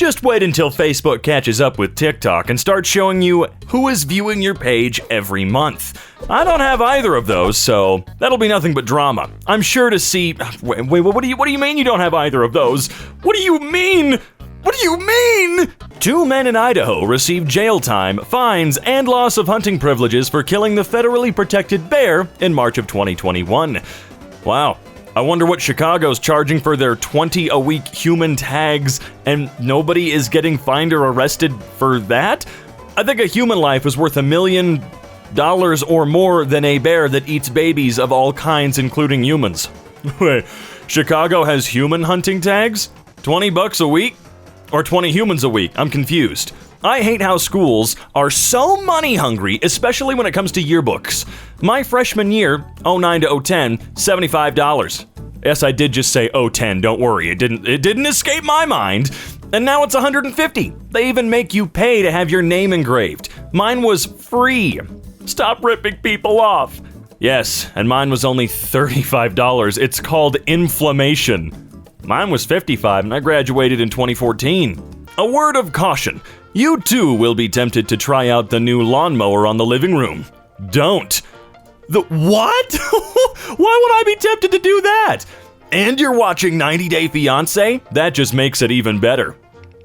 Just wait until Facebook catches up with TikTok and starts showing you who is viewing your page every month. I don't have either of those, so that'll be nothing but drama. I'm sure to see... Wait, what do you mean you don't have either of those? What do you mean? What do you mean? 2 men in Idaho received jail time, fines, and loss of hunting privileges for killing the federally protected bear in March of 2021. Wow. I wonder what Chicago's charging for their 20-a-week human tags, and nobody is getting fined or arrested for that? I think a human life is worth $1 million or more than a bear that eats babies of all kinds, including humans. Wait, Chicago has human hunting tags? $20 a week? Or 20 humans a week? I'm confused. I hate how schools are so money hungry, especially when it comes to yearbooks. My freshman year, 09 to 010, $75. Yes, I did just say 010, don't worry, it didn't escape my mind. And now it's $150. They even make you pay to have your name engraved. Mine was free. Stop ripping people off. Yes, and mine was only $35. It's called inflammation. Mine was $55 and I graduated in 2014. A word of caution. You too will be tempted to try out the new lawnmower on the living room. Don't. The what? Why would I be tempted to do that? And you're watching 90 Day Fiancé? That just makes it even better.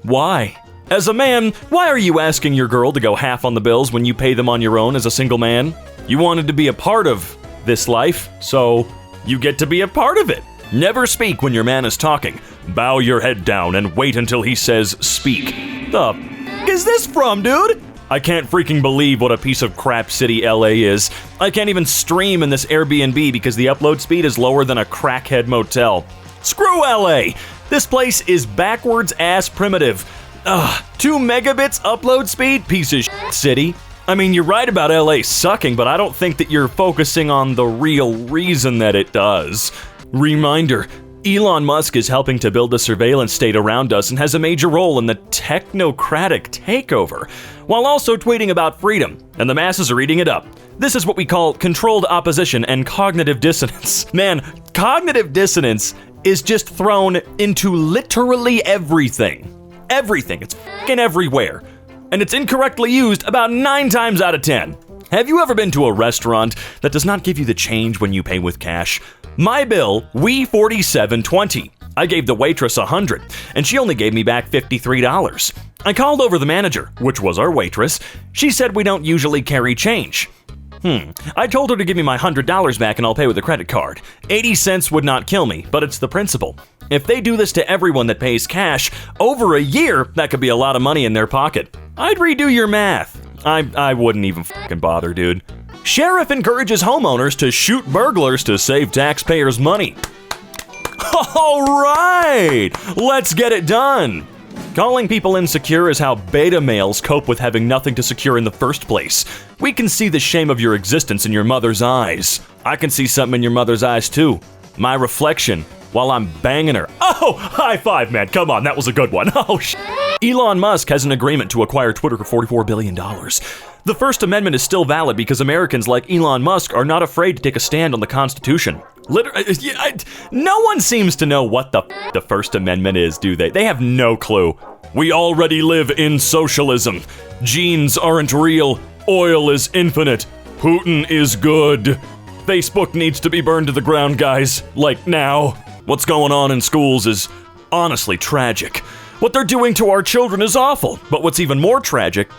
Why? As a man, why are you asking your girl to go half on the bills when you pay them on your own as a single man? You wanted to be a part of this life, so you get to be a part of it. Never speak when your man is talking. Bow your head down and wait until he says speak. The f*** is this from, dude? I can't freaking believe what a piece of crap city LA is. I can't even stream in this Airbnb because the upload speed is lower than a crackhead motel. Screw LA! This place is backwards ass primitive. 2 megabits upload speed? Piece of shit city. I mean, you're right about LA sucking, but I don't think that you're focusing on the real reason that it does. Reminder, Elon Musk is helping to build the surveillance state around us and has a major role in the technocratic takeover, while also tweeting about freedom, and the masses are eating it up. This is what we call controlled opposition and cognitive dissonance. Man, cognitive dissonance is just thrown into literally everything. Everything. It's f***ing everywhere. And it's incorrectly used about 9 times out of 10. Have you ever been to a restaurant that does not give you the change when you pay with cash? My bill, $47.20. I gave the waitress $100, and she only gave me back $53. I called over the manager, which was our waitress. She said we don't usually carry change. I told her to give me my $100 back and I'll pay with a credit card. 80 cents would not kill me, but it's the principle. If they do this to everyone that pays cash, over a year, that could be a lot of money in their pocket. I'd redo your math. I wouldn't even fucking bother, dude. Sheriff encourages homeowners to shoot burglars to save taxpayers' money. All right, let's get it done. Calling people insecure is how beta males cope with having nothing to secure in the first place. We can see the shame of your existence in your mother's eyes. I can see something in your mother's eyes too. My reflection while I'm banging her. Oh, high five, man. Come on, that was a good one. Oh, shit. Elon Musk has an agreement to acquire Twitter for $44 billion. The First Amendment is still valid because Americans like Elon Musk are not afraid to take a stand on the Constitution. No one seems to know what the First Amendment is, do they? They have no clue. We already live in socialism. Genes aren't real. Oil is infinite. Putin is good. Facebook needs to be burned to the ground, guys. Like now. What's going on in schools is honestly tragic. What they're doing to our children is awful. But what's even more tragic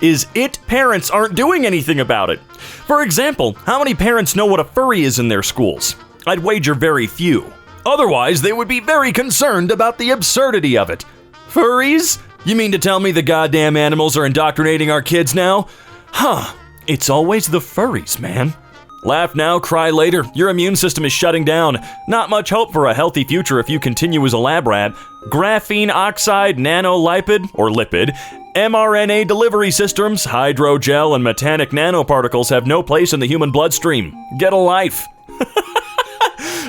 is parents aren't doing anything about it. For example, how many parents know what a furry is in their schools? I'd wager very few. Otherwise, they would be very concerned about the absurdity of it. Furries? You mean to tell me the goddamn animals are indoctrinating our kids now? Huh, it's always the furries, man. Laugh now, cry later. Your immune system is shutting down. Not much hope for a healthy future if you continue as a lab rat. Graphene oxide nanolipid, or lipid, mRNA delivery systems, hydrogel, and metanic nanoparticles have no place in the human bloodstream. Get a life.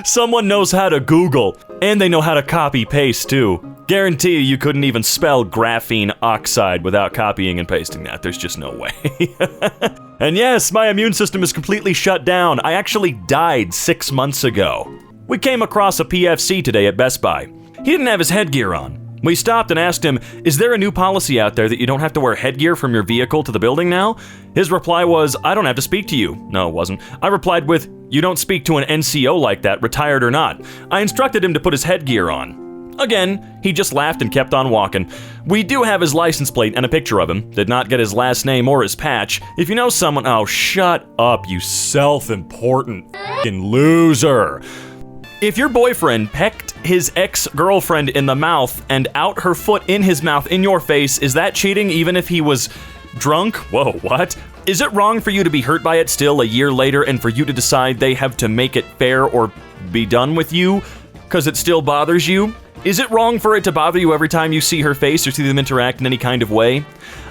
Someone knows how to Google, and they know how to copy-paste too. Guarantee you couldn't even spell graphene oxide without copying and pasting that. There's just no way. And yes, my immune system is completely shut down. I actually died 6 months ago. We came across a PFC today at Best Buy. He didn't have his headgear on. We stopped and asked him, "Is there a new policy out there that you don't have to wear headgear from your vehicle to the building now?" His reply was, "I don't have to speak to you." No, it wasn't. I replied with, "You don't speak to an NCO like that, retired or not." I instructed him to put his headgear on. Again, he just laughed and kept on walking. We do have his license plate and a picture of him. Did not get his last name or his patch. If you know someone— oh, shut up, you self-important f***ing loser. If your boyfriend pecked his ex-girlfriend in the mouth and out her foot in his mouth in your face, is that cheating even if he was drunk? Whoa, what? Is it wrong for you to be hurt by it still a year later and for you to decide they have to make it fair or be done with you because it still bothers you? Is it wrong for it to bother you every time you see her face or see them interact in any kind of way?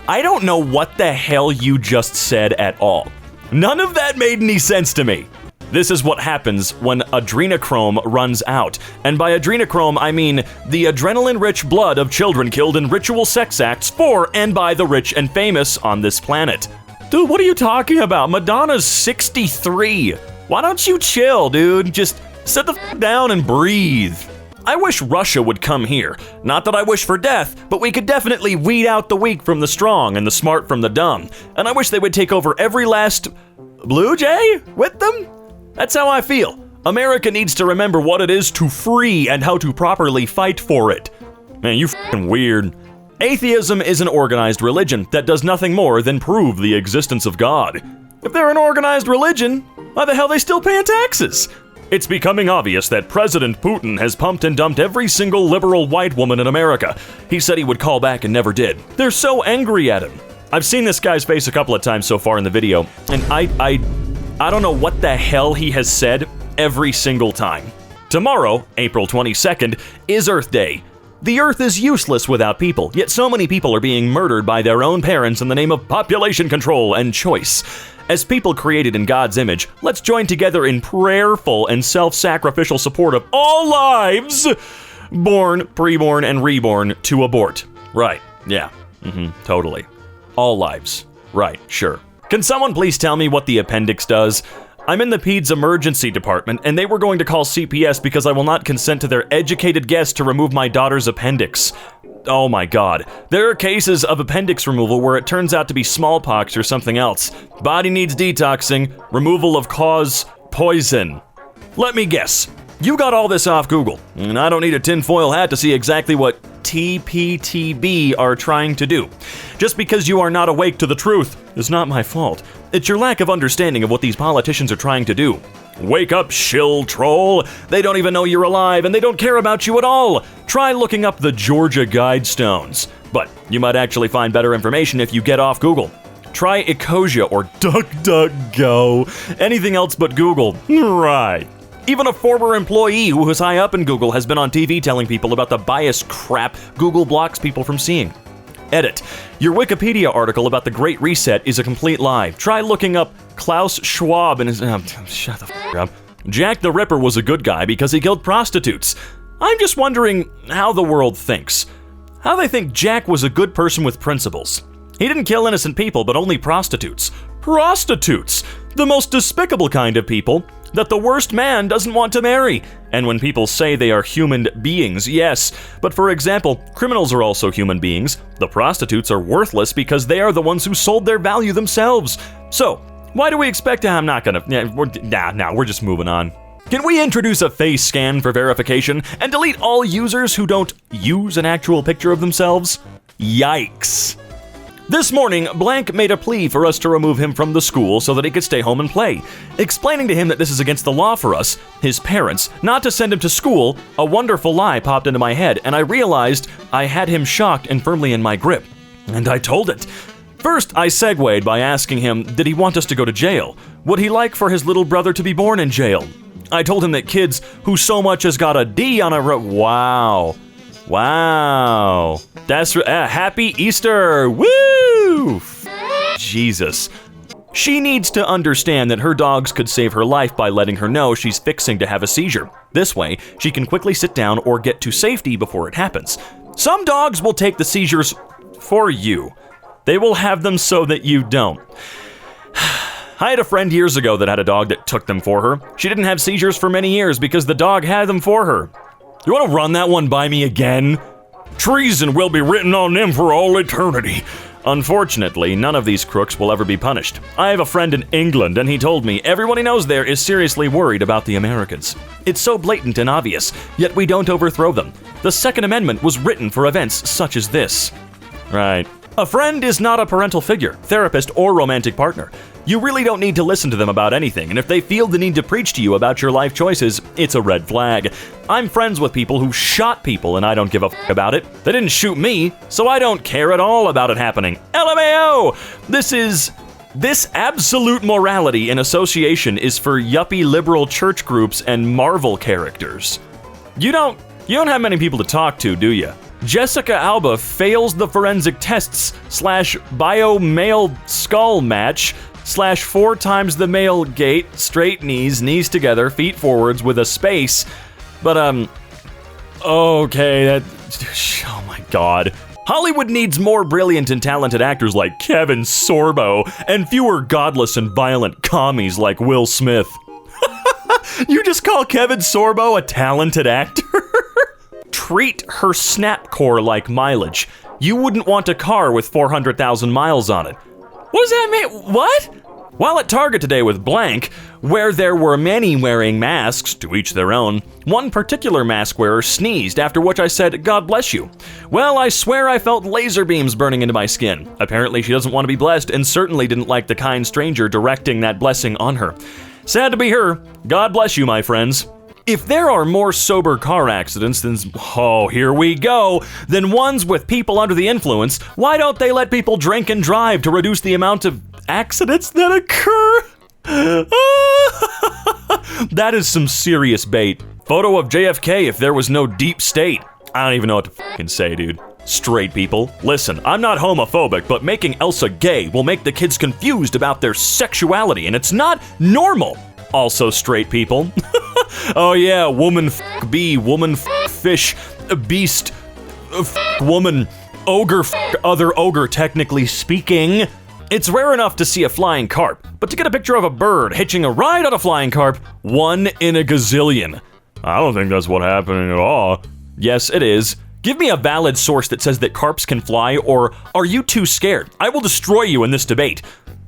I don't know what the hell you just said at all. None of that made any sense to me. This is what happens when adrenochrome runs out. And by adrenochrome, I mean the adrenaline-rich blood of children killed in ritual sex acts for and by the rich and famous on this planet. Dude, what are you talking about? Madonna's 63. Why don't you chill, dude? Just sit the f*** down and breathe. I wish Russia would come here. Not that I wish for death, but we could definitely weed out the weak from the strong and the smart from the dumb. And I wish they would take over every last Blue Jay with them. That's how I feel. America needs to remember what it is to free and how to properly fight for it. Man, you f***ing weird. Atheism is an organized religion that does nothing more than prove the existence of God. If they're an organized religion, why the hell are they still paying taxes? It's becoming obvious that President Putin has pumped and dumped every single liberal white woman in America. He said he would call back and never did. They're so angry at him. I've seen this guy's face a couple of times so far in the video, and I don't know what the hell he has said every single time. Tomorrow, April 22nd, is Earth Day. The Earth is useless without people, yet so many people are being murdered by their own parents in the name of population control and choice. As people created in God's image, let's join together in prayerful and self-sacrificial support of all lives, born, preborn, and reborn, to abort. Right, yeah, totally. All lives. Right, sure. Can someone please tell me what the appendix does? I'm in the PEDS emergency department, and they were going to call CPS because I will not consent to their educated guess to remove my daughter's appendix. Oh my god. There are cases of appendix removal where it turns out to be smallpox or something else. Body needs detoxing. Removal of cause poison. Let me guess. You got all this off Google, and I don't need a tinfoil hat to see exactly what TPTB are trying to do. Just because you are not awake to the truth is not my fault. It's your lack of understanding of what these politicians are trying to do. Wake up, shill troll. They don't even know you're alive, and they don't care about you at all. Try looking up the Georgia Guidestones. But you might actually find better information if you get off Google. Try Ecosia or DuckDuckGo. Anything else but Google. Right. Even a former employee who was high up in Google has been on TV telling people about the bias crap Google blocks people from seeing. Edit. Your Wikipedia article about the Great Reset is a complete lie. Try looking up Klaus Schwab and his— shut the f*** up. Jack the Ripper was a good guy because he killed prostitutes. I'm just wondering how the world thinks. How they think Jack was a good person with principles. He didn't kill innocent people, but only prostitutes. Prostitutes! The most despicable kind of people that the worst man doesn't want to marry. And when people say they are human beings, yes. But for example, criminals are also human beings. The prostitutes are worthless because they are the ones who sold their value themselves. So, why do we expect to— I'm not gonna— we're just moving on. Can we introduce a face scan for verification and delete all users who don't use an actual picture of themselves? Yikes. This morning, Blank made a plea for us to remove him from the school so that he could stay home and play. Explaining to him that this is against the law for us, his parents, not to send him to school, a wonderful lie popped into my head, and I realized I had him shocked and firmly in my grip. And I told it. First, I segued by asking him, did he want us to go to jail? Would he like for his little brother to be born in jail? I told him that kids who so much as got a D on a Wow. That's happy Easter. Woo! Jesus. She needs to understand that her dogs could save her life by letting her know she's fixing to have a seizure. This way, she can quickly sit down or get to safety before it happens. Some dogs will take the seizures for you. They will have them so that you don't. I had a friend years ago that had a dog that took them for her. She didn't have seizures for many years because the dog had them for her. You want to run that one by me again? Treason will be written on them for all eternity. Unfortunately, none of these crooks will ever be punished. I have a friend in England, and he told me everyone he knows there is seriously worried about the Americans. It's so blatant and obvious, yet we don't overthrow them. The Second Amendment was written for events such as this. Right. A friend is not a parental figure, therapist, or romantic partner. You really don't need to listen to them about anything, and if they feel the need to preach to you about your life choices, it's a red flag. I'm friends with people who shot people, and I don't give a f*** about it. They didn't shoot me, so I don't care at all about it happening. LMAO! This absolute morality in association is for yuppie liberal church groups and Marvel characters. You don't have many people to talk to, do you? Jessica Alba fails the forensic tests / bio male skull match / 4 times the male gait, straight knees together, feet forwards with a space. But, okay, oh my god. Hollywood needs more brilliant and talented actors like Kevin Sorbo and fewer godless and violent commies like Will Smith. You just call Kevin Sorbo a talented actor? Treat her snap core like mileage. You wouldn't want a car with 400,000 miles on it. What does that mean? What? While at Target today with blank, where there were many wearing masks, to each their own, one particular mask wearer sneezed, after which I said, "God bless you." Well, I swear I felt laser beams burning into my skin. Apparently she doesn't want to be blessed and certainly didn't like the kind stranger directing that blessing on her. Sad to be her. God bless you, my friends. If there are more sober car accidents than, oh, here we go, than ones with people under the influence, why don't they let people drink and drive to reduce the amount of accidents that occur? That is some serious bait. Photo of JFK if there was no deep state. I don't even know what to fucking say, dude. Straight people, listen, I'm not homophobic, but making Elsa gay will make the kids confused about their sexuality, and it's not normal. Also straight people. Oh yeah, woman f*** bee, woman f*** fish, beast, f*** woman, ogre f*** other ogre, technically speaking. It's rare enough to see a flying carp, but to get a picture of a bird hitching a ride on a flying carp, 1 in a gazillion. I don't think that's what's happening at all. Yes, it is. Give me a valid source that says that carps can fly, or are you too scared? I will destroy you in this debate.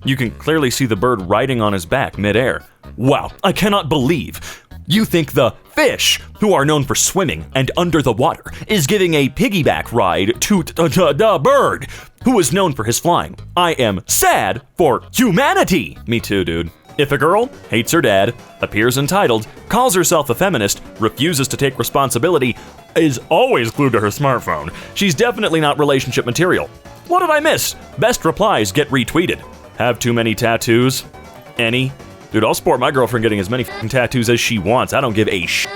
You can clearly see the bird riding on his back midair. Wow, I cannot believe. You think the fish, who are known for swimming and under the water, is giving a piggyback ride to the bird, who is known for his flying. I am sad for humanity. Me too, dude. If a girl hates her dad, appears entitled, calls herself a feminist, refuses to take responsibility, is always glued to her smartphone, she's definitely not relationship material. What did I miss? Best replies get retweeted. Have too many tattoos? Any? Dude, I'll support my girlfriend getting as many f***ing tattoos as she wants. I don't give a sh**.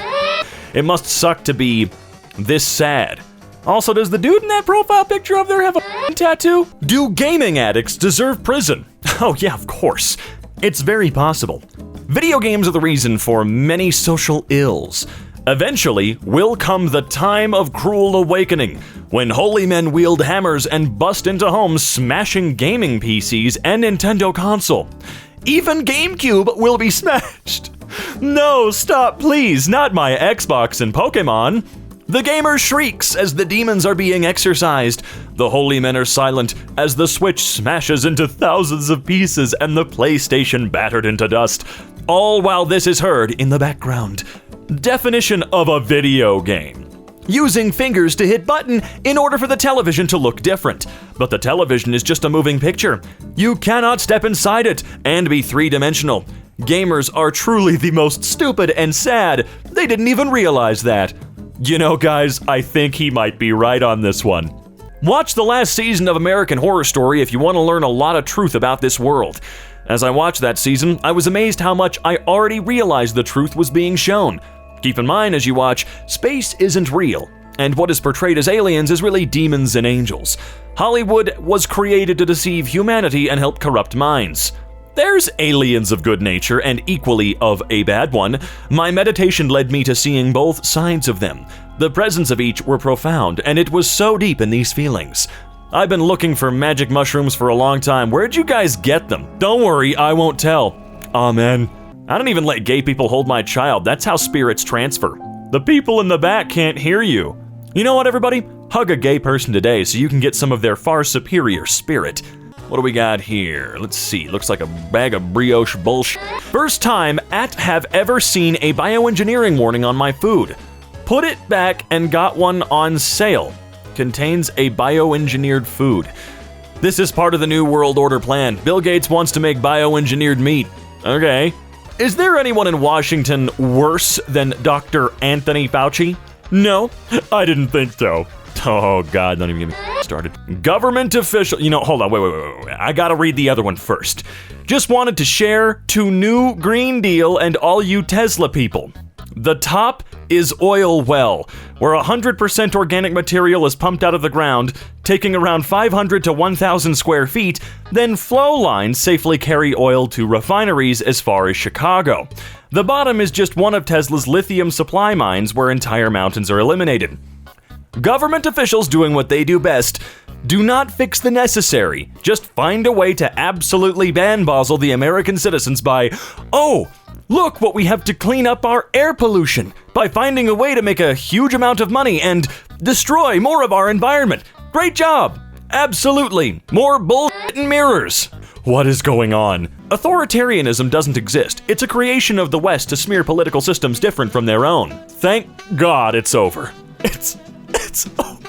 It must suck to be this sad. Also, does the dude in that profile picture of there have a f***ing tattoo? Do gaming addicts deserve prison? Oh yeah, of course. It's very possible. Video games are the reason for many social ills. Eventually will come the time of cruel awakening, when holy men wield hammers and bust into homes smashing gaming PCs and Nintendo console. Even GameCube will be smashed. No, stop please, not my Xbox and Pokemon. The gamer shrieks as the demons are being exorcised. The holy men are silent as the Switch smashes into thousands of pieces and the PlayStation battered into dust. All while this is heard in the background. Definition of a video game. Using fingers to hit button in order for the television to look different. But the television is just a moving picture. You cannot step inside it and be three-dimensional. Gamers are truly the most stupid and sad. They didn't even realize that. You know, guys, I think he might be right on this one. Watch the last season of American Horror Story if you want to learn a lot of truth about this world. As I watched that season, I was amazed how much I already realized the truth was being shown. Keep in mind as you watch, space isn't real, and what is portrayed as aliens is really demons and angels. Hollywood was created to deceive humanity and help corrupt minds. There's aliens of good nature and equally of a bad one. My meditation led me to seeing both sides of them. The presence of each were profound, and it was so deep in these feelings. I've been looking for magic mushrooms for a long time. Where'd you guys get them? Don't worry, I won't tell. Amen. I don't even let gay people hold my child. That's how spirits transfer. The people in the back can't hear you. You know what, everybody? Hug a gay person today so you can get some of their far superior spirit. What do we got here? Let's see. Looks like a bag of brioche bullshit. First time have ever seen a bioengineering warning on my food. Put it back and got one on sale. Contains a bioengineered food. This is part of the New World Order plan. Bill Gates wants to make bioengineered meat. Okay. Is there anyone in Washington worse than Dr. Anthony Fauci? No, I didn't think so. Oh God, don't even get me started. Government official, hold on, wait. I gotta read the other one first. Just wanted to share to new Green Deal and all you Tesla people. The top is oil well, where 100% organic material is pumped out of the ground, taking around 500 to 1,000 square feet, then flow lines safely carry oil to refineries as far as Chicago. The bottom is just one of Tesla's lithium supply mines where entire mountains are eliminated. Government officials doing what they do best. Do not fix the necessary. Just find a way to absolutely bamboozle the American citizens by, oh, look what we have to clean up our air pollution by finding a way to make a huge amount of money and destroy more of our environment. Great job. Absolutely. More bullshit and mirrors. What is going on? Authoritarianism doesn't exist. It's a creation of the West to smear political systems different from their own. Thank God it's over. It's over.